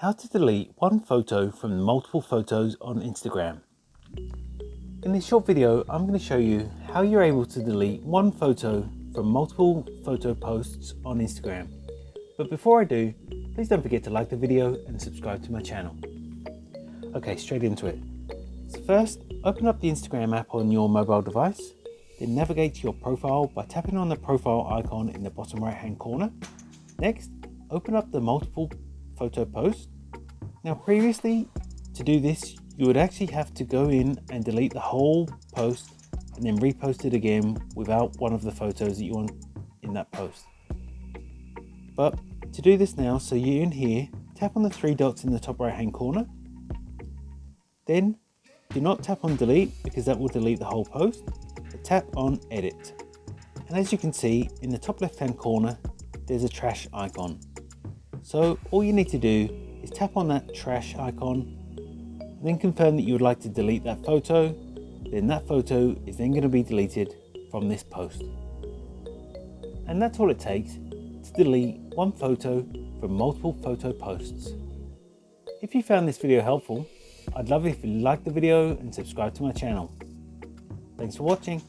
How to delete one photo from multiple photos on Instagram. In this short video, I'm going to show you how you're able to delete one photo from multiple photo posts on Instagram. But before I do, please don't forget to like the video and subscribe to my channel. Okay, straight into it. So first, open up the Instagram app on your mobile device, then navigate to your profile by tapping on the profile icon in the bottom right hand corner. Next, open up the multiple photo post. Now previously, to do this, you would actually have to go in and delete the whole post and then repost it again without one of the photos that you want in that post. But to do this now, so you're in here, tap on the three dots in the top right hand corner. Then do not tap on delete because that will delete the whole post, but tap on edit. And as you can see in the top left hand corner, there's a trash icon. So all you need to do is tap on that trash icon, then confirm that you would like to delete that photo. Then that photo is then going to be deleted from this post. And that's all it takes to delete one photo from multiple photo posts. If you found this video helpful, I'd love it if you liked the video and subscribe to my channel. Thanks for watching.